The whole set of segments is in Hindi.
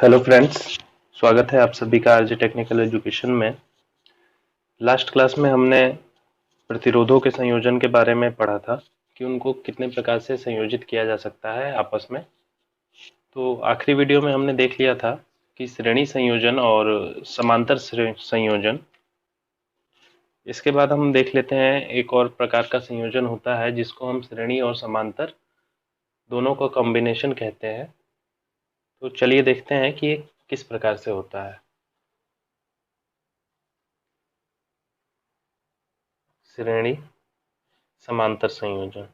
हेलो फ्रेंड्स, स्वागत है आप सभी का आरजे टेक्निकल एजुकेशन में। लास्ट क्लास में हमने प्रतिरोधों के संयोजन के बारे में पढ़ा था कि उनको कितने प्रकार से संयोजित किया जा सकता है आपस में। तो आखिरी वीडियो में हमने देख लिया था कि श्रेणी संयोजन और समांतर संयोजन। इसके बाद हम देख लेते हैं एक और प्रकार का संयोजन होता है जिसको हम श्रेणी और समांतर दोनों का कॉम्बिनेशन कहते हैं। तो चलिए देखते हैं कि ये किस प्रकार से होता है। श्रेणी समांतर संयोजन।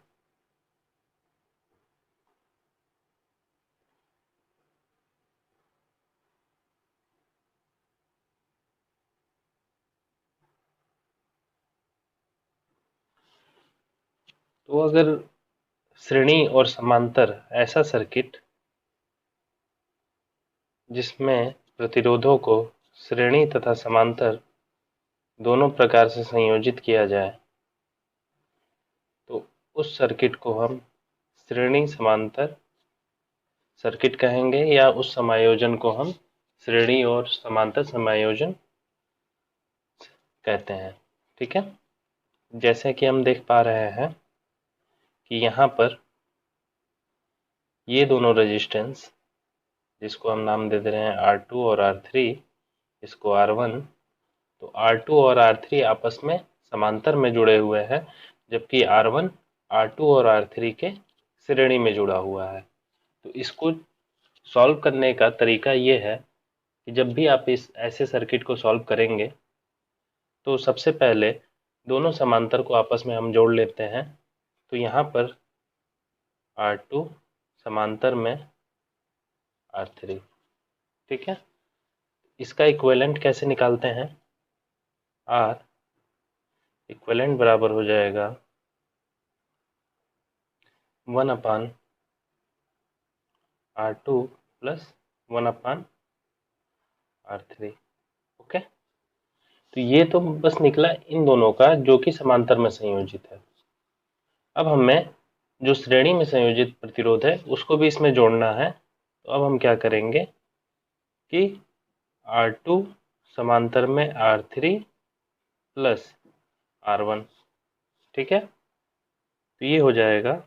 तो अगर श्रेणी और समांतर ऐसा सर्किट जिसमें प्रतिरोधों को श्रेणी तथा समांतर दोनों प्रकार से संयोजित किया जाए, तो उस सर्किट को हम श्रेणी समांतर सर्किट कहेंगे, या उस समायोजन को हम श्रेणी और समांतर समायोजन कहते हैं। ठीक है, जैसे कि हम देख पा रहे हैं कि यहाँ पर ये दोनों रेजिस्टेंस, जिसको हम नाम दे दे रहे हैं R2 और R3, इसको R1, तो R2 और R3 आपस में समांतर में जुड़े हुए हैं, जबकि R1 R2 और R3 के श्रेणी में जुड़ा हुआ है। तो इसको सॉल्व करने का तरीका ये है कि जब भी आप इस ऐसे सर्किट को सॉल्व करेंगे तो सबसे पहले दोनों समांतर को आपस में हम जोड़ लेते हैं। तो यहाँ पर R2 समांतर में R3। ठीक है, इसका इक्विवेलेंट कैसे निकालते हैं? R इक्विवेलेंट बराबर हो जाएगा 1/R2 प्लस 1/R3। ओके, तो ये तो बस निकला इन दोनों का जो कि समांतर में संयोजित है। अब हमें जो श्रेणी में संयोजित प्रतिरोध है उसको भी इसमें जोड़ना है। तो अब हम क्या करेंगे कि R2 समांतर में R3 प्लस R1। ठीक है, तो ये हो जाएगा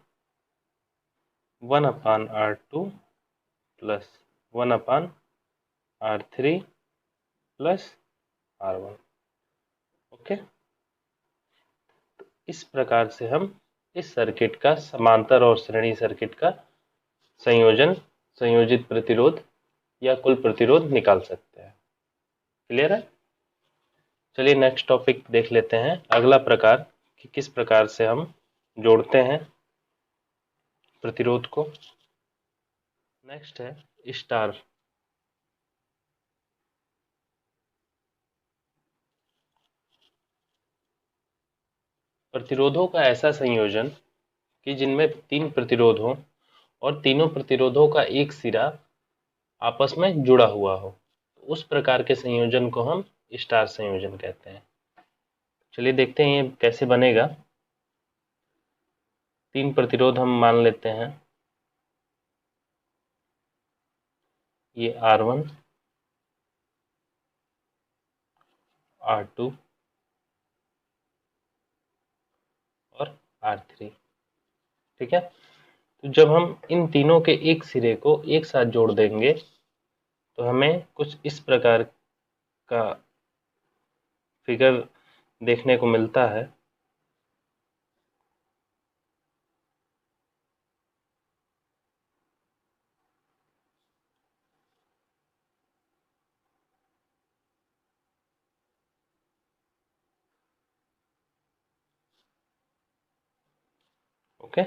1/R2 plus 1/R3 plus R1। Okay, इस प्रकार से हम इस सर्किट का समांतर और श्रेणी सर्किट का संयोजन, संयोजित प्रतिरोध या कुल प्रतिरोध निकाल सकते हैं। क्लियर है? चलिए नेक्स्ट टॉपिक देख लेते हैं, अगला प्रकार कि किस प्रकार से हम जोड़ते हैं प्रतिरोध को। नेक्स्ट है स्टार। प्रतिरोधों का ऐसा संयोजन कि जिनमें 3 प्रतिरोध हो और तीनों प्रतिरोधों का एक सिरा आपस में जुड़ा हुआ हो, उस प्रकार के संयोजन को हम स्टार संयोजन कहते हैं। चलिए देखते हैं ये कैसे बनेगा। 3 प्रतिरोध हम मान लेते हैं, ये R1, R2 और R3। ठीक है, तो जब हम इन तीनों के एक सिरे को एक साथ जोड़ देंगे तो हमें कुछ इस प्रकार का फिगर देखने को मिलता है। ओके,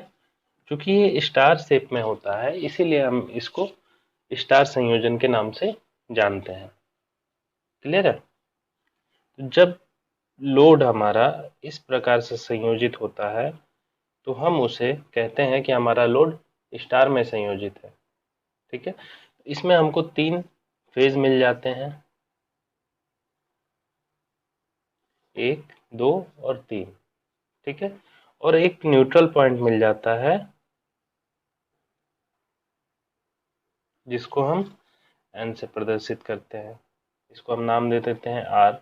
क्योंकि ये स्टार शेप में होता है इसीलिए हम इसको स्टार संयोजन के नाम से जानते हैं। क्लियर है? तो जब लोड हमारा इस प्रकार से संयोजित होता है तो हम उसे कहते हैं कि हमारा लोड स्टार में संयोजित है। ठीक है, इसमें हमको 3 फेज मिल जाते हैं, 1, 2 और 3। ठीक है, और एक न्यूट्रल पॉइंट मिल जाता है जिसको हम एन से प्रदर्शित करते हैं। इसको हम नाम दे देते हैं आर,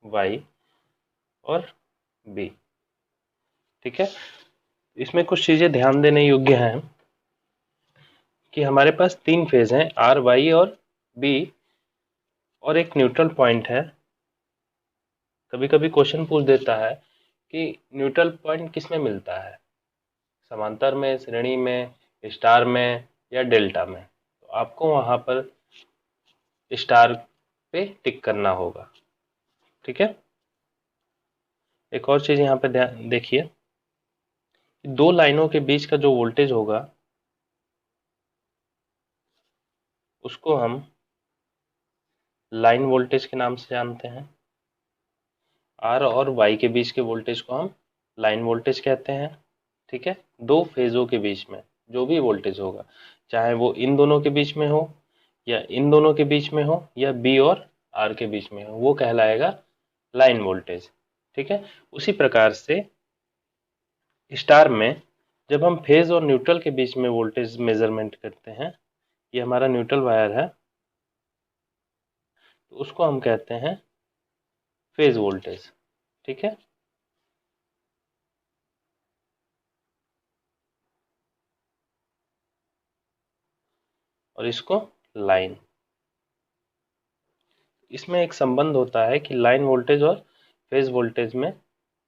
वाई और बी। ठीक है, इसमें कुछ चीजें ध्यान देने योग्य हैं कि हमारे पास 3 फेज हैं, आर, वाई और बी, और एक न्यूट्रल पॉइंट है। कभी कभी क्वेश्चन पूछ देता है कि न्यूट्रल पॉइंट किस में मिलता है, समांतर में, श्रेणी में, स्टार में या डेल्टा में। तो आपको वहां पर स्टार पे टिक करना होगा। ठीक है, एक और चीज यहाँ पे ध्यान देखिए, दो लाइनों के बीच का जो वोल्टेज होगा उसको हम लाइन वोल्टेज के नाम से जानते हैं। आर और वाई के बीच के वोल्टेज को हम लाइन वोल्टेज कहते हैं। ठीक है, दो फेजों के बीच में जो भी वोल्टेज होगा, चाहे वो इन दोनों के बीच में हो या इन दोनों के बीच में हो या बी और आर के बीच में हो, वो कहलाएगा लाइन वोल्टेज। ठीक है, उसी प्रकार से स्टार में जब हम फेज और न्यूट्रल के बीच में वोल्टेज मेजरमेंट करते हैं, ये हमारा न्यूट्रल वायर है, तो उसको हम कहते हैं फेज वोल्टेज। ठीक है, और इसको लाइन। इसमें एक संबंध होता है कि लाइन वोल्टेज और फेज वोल्टेज में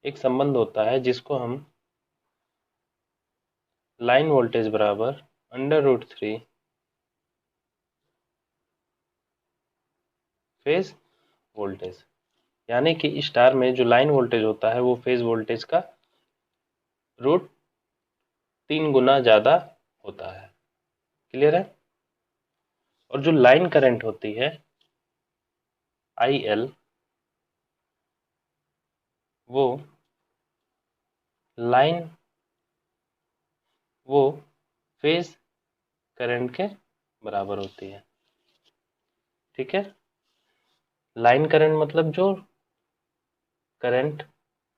एक संबंध होता है जिसको हम लाइन वोल्टेज बराबर √3 फेज वोल्टेज, यानी कि स्टार में जो लाइन वोल्टेज होता है वो फेज वोल्टेज का √3 गुना ज्यादा होता है। क्लियर है? और जो लाइन करंट होती है IL, वो लाइन वो फेज करंट के बराबर होती है। ठीक है, लाइन करंट मतलब जो करंट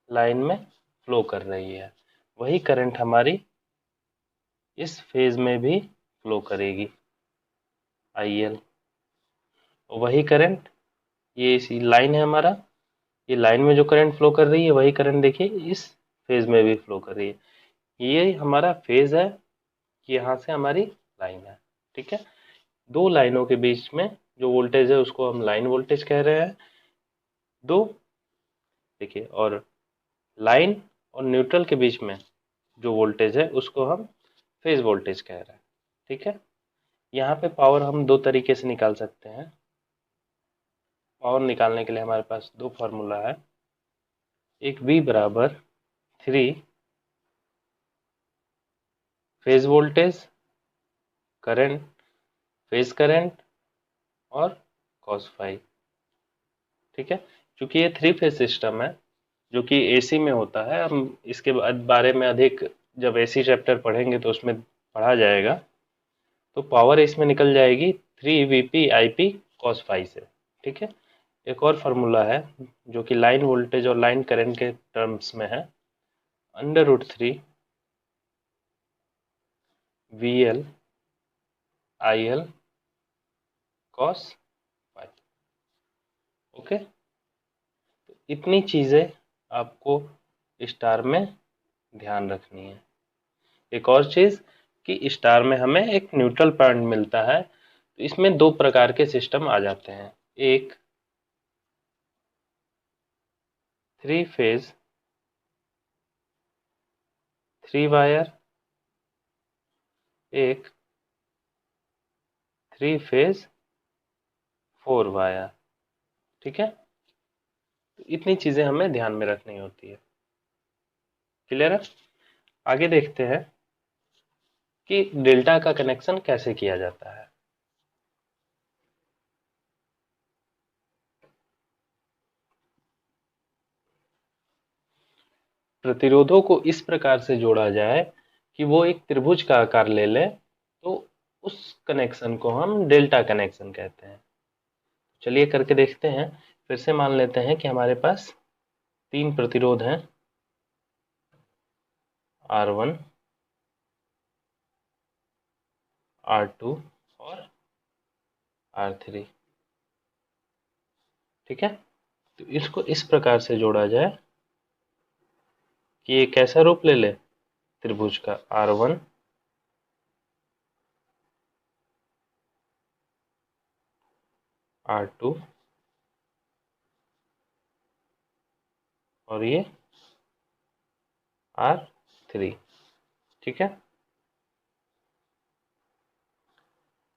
लाइन में फ्लो कर रही है, वही करंट हमारी इस फेज में भी फ्लो करेगी, IL। वही करंट, ये इसी लाइन है हमारा, ये लाइन में जो करंट फ्लो कर रही है वही करंट देखिए इस फेज में भी फ्लो कर रही है। ये हमारा फेज है, यहाँ से हमारी लाइन है। ठीक है, दो लाइनों के बीच में जो वोल्टेज है उसको हम लाइन वोल्टेज कह रहे हैं। दो, देखिए, और लाइन और न्यूट्रल के बीच में जो वोल्टेज है उसको हम फेज वोल्टेज कह रहे हैं। ठीक है, यहाँ पे पावर हम दो तरीके से निकाल सकते हैं। पावर निकालने के लिए हमारे पास दो फार्मूला है, एक V बराबर 3 phase voltage, current, phase current और cos फाई। ठीक है, क्योंकि ये 3 फेज सिस्टम है जो कि AC में होता है, हम इसके बारे में अधिक जब AC चैप्टर पढ़ेंगे तो उसमें पढ़ा जाएगा। तो पावर इसमें निकल जाएगी 3 VP IP cos फाई से। ठीक है, एक और फार्मूला है जो कि लाइन वोल्टेज और लाइन करंट के टर्म्स में है, √3 VL IL cos phi. Okay, तो इतनी चीजें आपको स्टार में ध्यान रखनी है। एक और चीज कि स्टार में हमें एक न्यूट्रल पॉइंट मिलता है, तो इसमें दो प्रकार के सिस्टम आ जाते हैं, एक 3 फेज 3 वायर, एक 3 फेज 4 वायर। ठीक है, तो इतनी चीजें हमें ध्यान में रखनी होती है। क्लियर है? आगे देखते हैं कि डेल्टा का कनेक्शन कैसे किया जाता है। प्रतिरोधों को इस प्रकार से जोड़ा जाए कि वो एक त्रिभुज का आकार ले ले, तो उस कनेक्शन को हम डेल्टा कनेक्शन कहते हैं। चलिए करके देखते हैं। फिर से मान लेते हैं कि हमारे पास 3 प्रतिरोध हैं, R1, R2 और R3। ठीक है, तो इसको इस प्रकार से जोड़ा जाए कि ये कैसा रूप ले ले, त्रिभुज का R1 R2 और ये R3। ठीक है,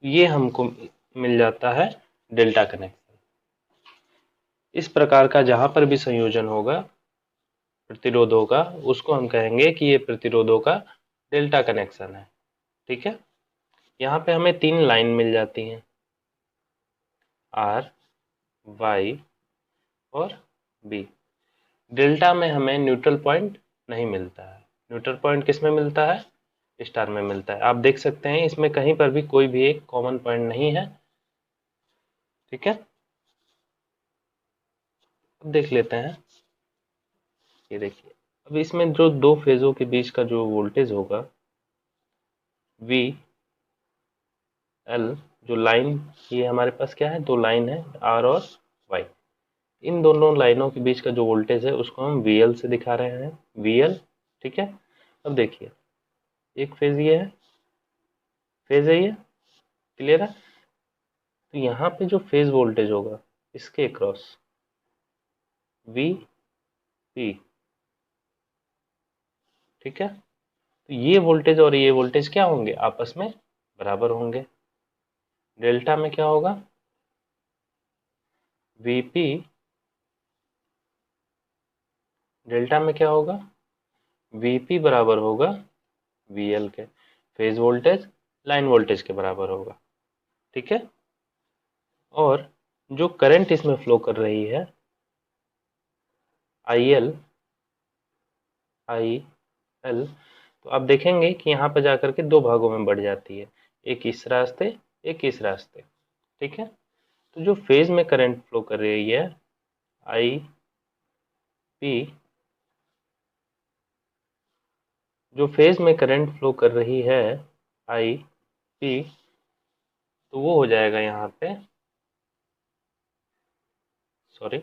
ये हमको मिल जाता है डेल्टा कनेक्शन। इस प्रकार का जहां पर भी संयोजन होगा प्रतिरोधों का, उसको हम कहेंगे कि ये प्रतिरोधों का डेल्टा कनेक्शन है। ठीक है, यहाँ पे हमें 3 लाइन मिल जाती हैं, R, Y और B। डेल्टा में हमें न्यूट्रल पॉइंट नहीं मिलता है। न्यूट्रल पॉइंट किस में मिलता है, स्टार में मिलता है। आप देख सकते हैं इसमें कहीं पर भी कोई भी एक कॉमन पॉइंट नहीं है। ठीक है, अब देख लेते हैं। ये देखिए, अब इसमें जो दो फेजों के बीच का जो वोल्टेज होगा वी एल, जो लाइन, ये हमारे पास क्या है, दो लाइन है आर और वाई। इन दोनों लाइनों के बीच का जो वोल्टेज है उसको हम वी एल से दिखा रहे हैं, वी एल। ठीक है, अब देखिए, एक फेज ये है, फेज है ये, क्लियर है। तो यहाँ पे जो फेज वोल्टेज होगा इसके अक्रॉस वी पी। ठीक है, तो ये वोल्टेज और ये वोल्टेज क्या होंगे, आपस में बराबर होंगे। डेल्टा में क्या होगा, वीपी, डेल्टा में क्या होगा, वीपी बराबर होगा वीएल के। फेज वोल्टेज लाइन वोल्टेज के बराबर होगा। ठीक है, और जो करंट इसमें फ्लो कर रही है आई एल, आई एल, तो आप देखेंगे कि यहाँ पर जाकर के दो भागों में बढ़ जाती है, एक इस रास्ते, एक इस रास्ते। ठीक है, तो जो फेज में करंट फ्लो कर रही है आई पी, जो फेज में करंट फ्लो कर रही है आई पी, तो वो हो जाएगा यहाँ पे, सॉरी,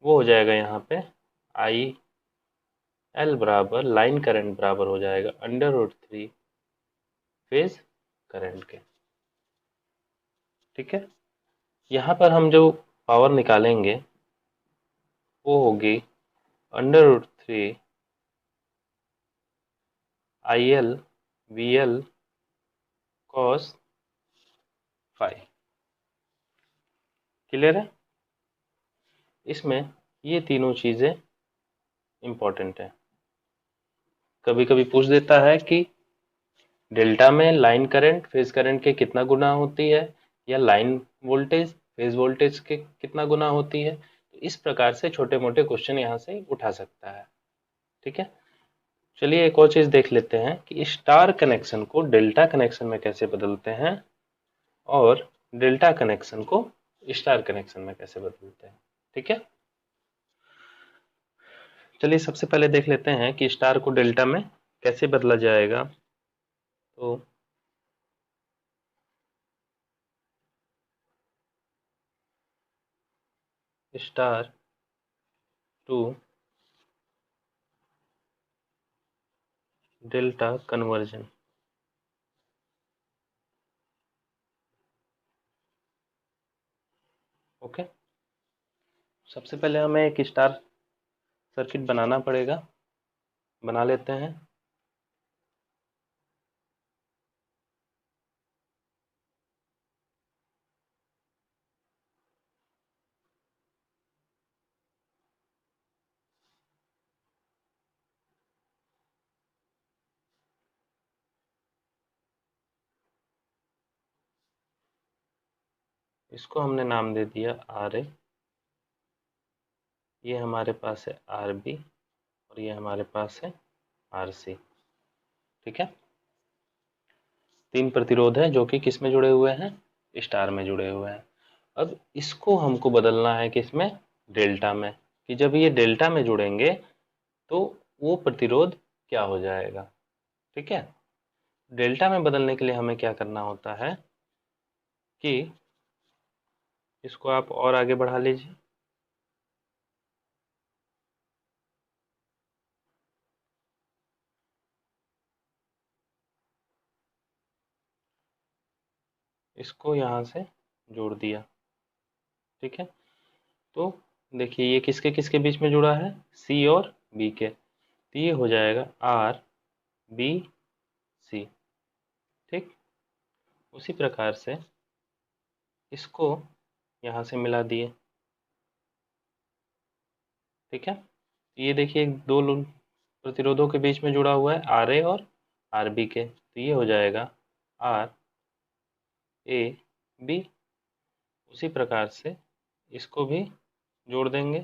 वो हो जाएगा यहाँ पे आई एल बराबर लाइन करंट बराबर हो जाएगा √3 फेज करंट के। ठीक है, यहाँ पर हम जो पावर निकालेंगे वो होगी √3 I L V L cos phi. Clear है, इसमें ये तीनों चीजें इंपॉर्टेंट है। कभी कभी पूछ देता है कि डेल्टा में लाइन करंट फेज करंट के कितना गुना होती है, या लाइन वोल्टेज फेज वोल्टेज के कितना गुना होती है। तो इस प्रकार से छोटे मोटे क्वेश्चन यहाँ से उठा सकता है। ठीक है, चलिए एक और चीज देख लेते हैं कि स्टार कनेक्शन को डेल्टा कनेक्शन में कैसे बदलते हैं और डेल्टा कनेक्शन को स्टार कनेक्शन में कैसे बदलते हैं। ठीक है, चलिए सबसे पहले देख लेते हैं कि स्टार को डेल्टा में कैसे बदला जाएगा। तो star to delta conversion. Okay, सबसे पहले हमें एक स्टार सर्किट बनाना पड़ेगा, बना लेते हैं। इसको हमने नाम दे दिया आर ए, ये हमारे पास है आर बी और ये हमारे पास है आर सी। ठीक है, तीन प्रतिरोध है जो कि किस में जुड़े हुए हैं, स्टार में जुड़े हुए हैं। अब इसको हमको बदलना है किसमें, डेल्टा में, कि जब ये डेल्टा में जुड़ेंगे तो वो प्रतिरोध क्या हो जाएगा। ठीक है, डेल्टा में बदलने के लिए हमें क्या करना होता है कि इसको आप और आगे बढ़ा लीजिए। इसको यहाँ से जोड़ दिया। ठीक है, तो देखिए ये किसके किसके बीच में जुड़ा है, सी और बी के, तो ये हो जाएगा आर बी सी। ठीक, उसी प्रकार से इसको यहाँ से मिला दिए। ठीक है, ये देखिए दो प्रतिरोधों के बीच में जुड़ा हुआ है, आर ए और आर बी के, तो ये हो जाएगा आर ए बी। उसी प्रकार से इसको भी जोड़ देंगे,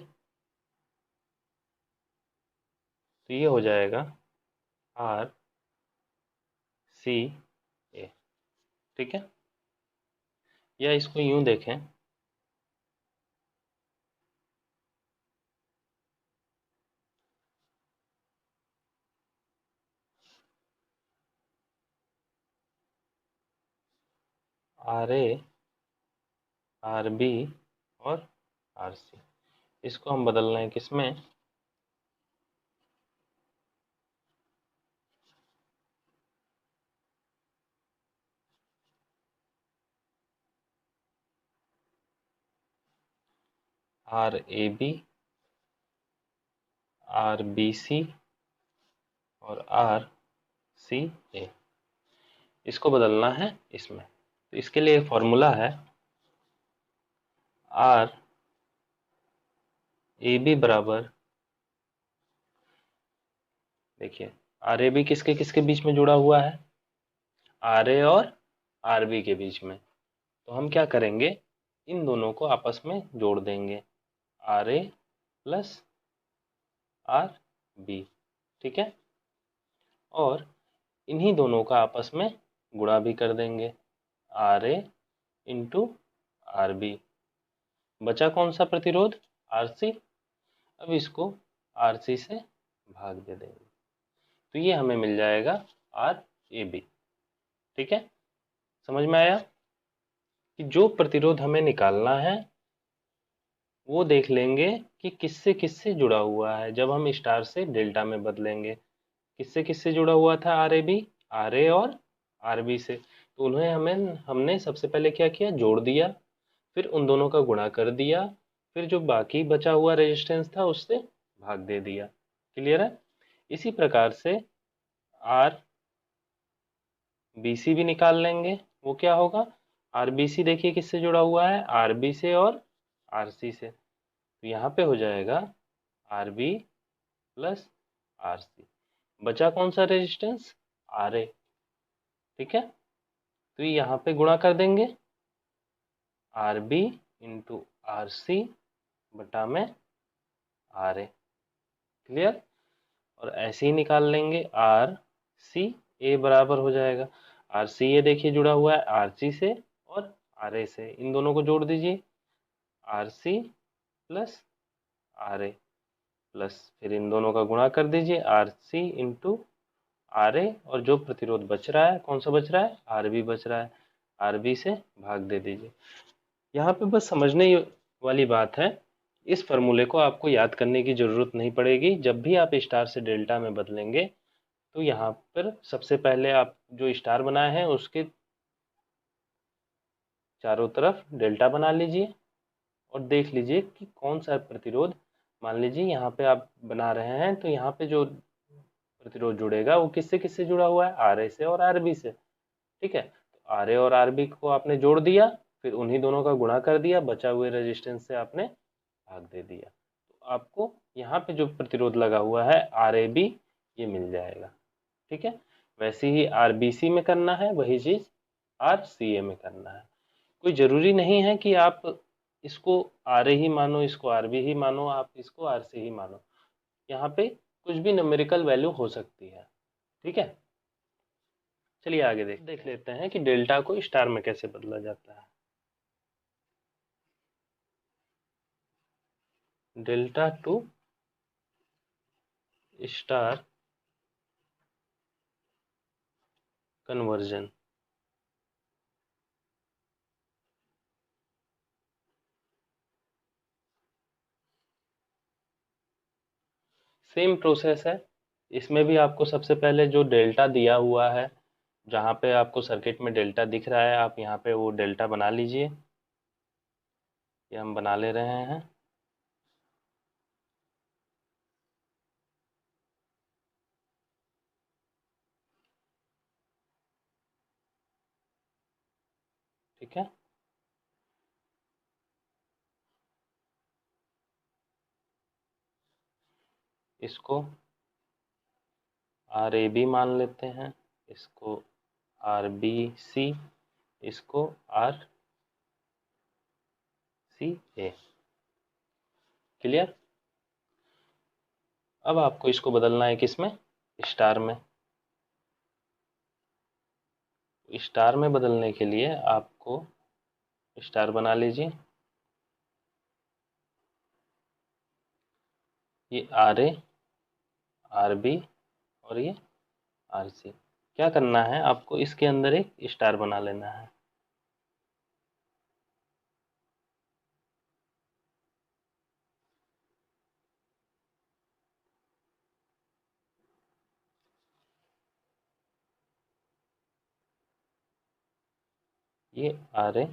तो ये हो जाएगा आर सी ए। ठीक है, या इसको यूं देखें, आर ए आर बी और आर सी, इसको हम बदल रहे हैं किसमें, R A B, R B C और आर सी ए, इसको बदलना है इसमें। तो इसके लिए फॉर्मूला है आर ए बी बराबर, देखिए आर ए बी किसके किसके बीच में जुड़ा हुआ है, आर ए और आर बी के बीच में, तो हम क्या करेंगे, इन दोनों को आपस में जोड़ देंगे, R A plus R B. ठीक है, और इन्हीं दोनों का आपस में गुणा भी कर देंगे, R A into R B. बचा कौन सा प्रतिरोध, आर सी। अब इसको आर सी से भाग दे देंगे, तो ये हमें मिल जाएगा आर ए बी। ठीक है, समझ में आया कि जो प्रतिरोध हमें निकालना है वो देख लेंगे कि किससे किससे जुड़ा हुआ है। जब हम स्टार से डेल्टा में बदलेंगे, किससे किससे जुड़ा हुआ था, are A B, are A और आर बी से, तो उन्हें हमने सबसे पहले क्या किया, जोड़ दिया, फिर उन दोनों का गुणा कर दिया, फिर जो बाकी बचा हुआ रेजिस्टेंस था उससे भाग दे दिया। क्लियर है, इसी प्रकार से आर बी सी भी निकाल लेंगे। वो क्या होगा, आर बी सी देखिए किससे जुड़ा हुआ है, आर बी से और आर सी से, तो यहाँ पे हो जाएगा R B plus R C. बचा कौन सा रेजिस्टेंस, आर ए। ठीक है, तो यहाँ पे गुणा कर देंगे, R B into R C बटा में आर ए। क्लियर, और ऐसे ही निकाल लेंगे, आर सी ए बराबर हो जाएगा, आर सी ए देखिए जुड़ा हुआ है आर सी से और आर ए से, इन दोनों को जोड़ दीजिए, R C plus R A plus, फिर इन दोनों का गुणा कर दीजिए, R C into R A, और जो प्रतिरोध बच रहा है कौन सा बच रहा है, आर बी बच रहा है, आर बी से भाग दे दीजिए। यहाँ पे बस समझने वाली बात है, इस फॉर्मूले को आपको याद करने की जरूरत नहीं पड़ेगी। जब भी आप स्टार से डेल्टा में बदलेंगे तो यहाँ पर सबसे पहले आप जो स्टार बनाए हैं उसके चारों तरफ डेल्टा बना लीजिए और देख लीजिए कि कौन सा प्रतिरोध, मान लीजिए यहाँ पे आप बना रहे हैं तो यहाँ पे जो प्रतिरोध जुड़ेगा वो किससे किससे जुड़ा हुआ है, आर ए से और आर बी से। ठीक है, तो आर ए और आर बी को आपने जोड़ दिया, फिर उन्हीं दोनों का गुणा कर दिया, बचा हुए रेजिस्टेंस से आपने भाग दे दिया, तो आपको यहाँ पे जो प्रतिरोध लगा हुआ है आर ए बी ये मिल जाएगा। ठीक है, वैसे ही आर बी सी में करना है, वही चीज आर सी ए में करना है। कोई जरूरी नहीं है कि आप इसको आर ए ही मानो, इसको आर बी ही मानो, आप इसको आर सी ही मानो, यहाँ पे कुछ भी न्यूमेरिकल वैल्यू हो सकती है। ठीक है, चलिए आगे देख लेते हैं कि डेल्टा को स्टार में कैसे बदला जाता है। Delta two star conversion. Same process है, इसमें भी आपको सबसे पहले जो डेल्टा दिया हुआ है, जहाँ पे आपको सर्किट में डेल्टा दिख रहा है, आप यहाँ पे वो डेल्टा बना लीजिए। ये हम बना ले रहे हैं। ठीक है, इसको आर ए बी मान लेते हैं, इसको आर बी सी, इसको आर सी ए। क्लियर? अब आपको इसको बदलना है किसमें? स्टार में। स्टार में बदलने के लिए आपको स्टार बना लीजिए। ये आर ए, आर बी और ये आर सी। क्या करना है आपको? इसके अंदर एक स्टार बना लेना है। ये R A,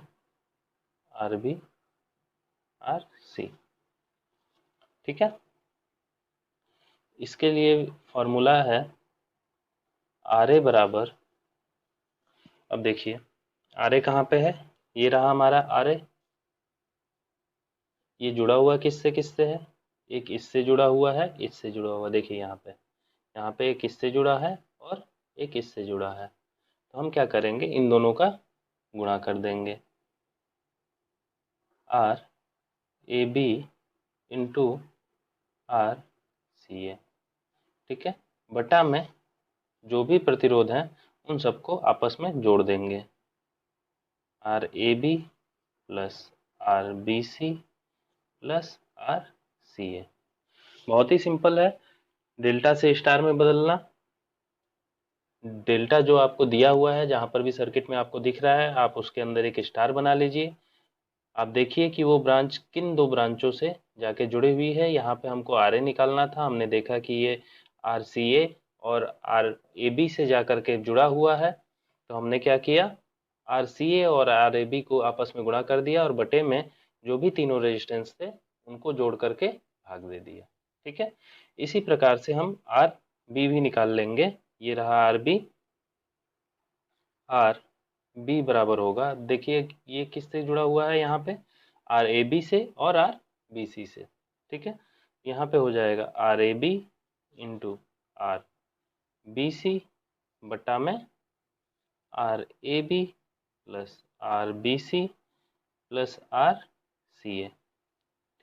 R B, R C. ठीक है, इसके लिए फॉर्मूला है आर ए बराबर, अब देखिए आर ए कहाँ पे है, ये रहा हमारा आर ए। ये जुड़ा हुआ किससे किससे है? एक इससे जुड़ा हुआ है, इससे जुड़ा हुआ, देखिए यहाँ पे एक इससे जुड़ा है और एक इससे जुड़ा है। तो हम क्या करेंगे, इन दोनों का गुणा कर देंगे। R A B into R C A. ठीक है, बटा में जो भी प्रतिरोध हैं उन सबको आपस में जोड़ देंगे। R A B plus R B C plus R C A. बहुत ही सिंपल है डेल्टा से स्टार में बदलना। डेल्टा जो आपको दिया हुआ है, जहां पर भी सर्किट में आपको दिख रहा है, आप उसके अंदर एक स्टार बना लीजिए। आप देखिए कि वो ब्रांच किन दो ब्रांचों से जाके जुड़ी हुई है। यहाँ पे हमको आर ए निकालना था, हमने देखा कि ये आर सी ए और आर ए बी से जा करके जुड़ा हुआ है। तो हमने क्या किया, आर सी ए और आर ए बी को आपस में गुणा कर दिया और बटे में जो भी तीनों रेजिस्टेंस थे उनको जोड़ करके भाग दे दिया। ठीक है, इसी प्रकार से हम आर बी भी निकाल लेंगे। ये रहा आर बी। आर बी बराबर होगा, देखिए ये किससे जुड़ा हुआ है, यहाँ पे आर ए बी से और आर बी सी से। ठीक है, यहाँ पे हो जाएगा R A B into R B C बटा में R A B plus R B C plus R C A.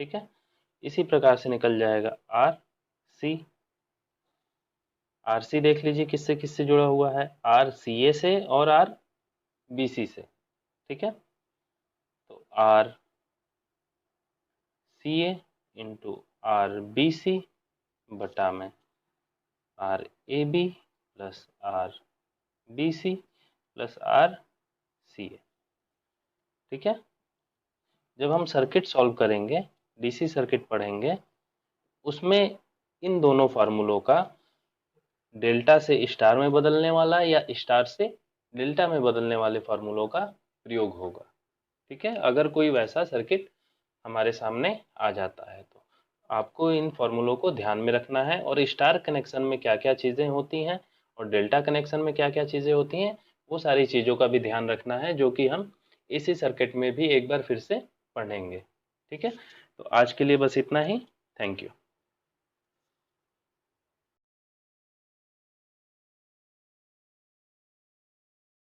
ठीक है, इसी प्रकार से निकल जाएगा आर सी। आर सी देख लीजिए किससे किससे जुड़ा हुआ है, आर सी ए से और आर बी सी से। ठीक है, तो R C A into R B C बटा में R A B plus R B C plus R C A. ठीक है, जब हम सर्किट सॉल्व करेंगे, डीसी सर्किट पढ़ेंगे, उसमें इन दोनों फार्मूलों का डेल्टा से स्टार में बदलने वाला या स्टार से डेल्टा में बदलने वाले फार्मूलों का प्रयोग होगा। ठीक है, अगर कोई वैसा सर्किट हमारे सामने आ जाता है तो आपको इन फार्मूलों को ध्यान में रखना है, और स्टार कनेक्शन में क्या क्या चीज़ें होती हैं और डेल्टा कनेक्शन में क्या क्या चीज़ें होती हैं, वो सारी चीज़ों का भी ध्यान रखना है, जो कि हम इसी सर्किट में भी एक बार फिर से पढ़ेंगे। ठीक है, तो आज के लिए बस इतना ही। Thank you.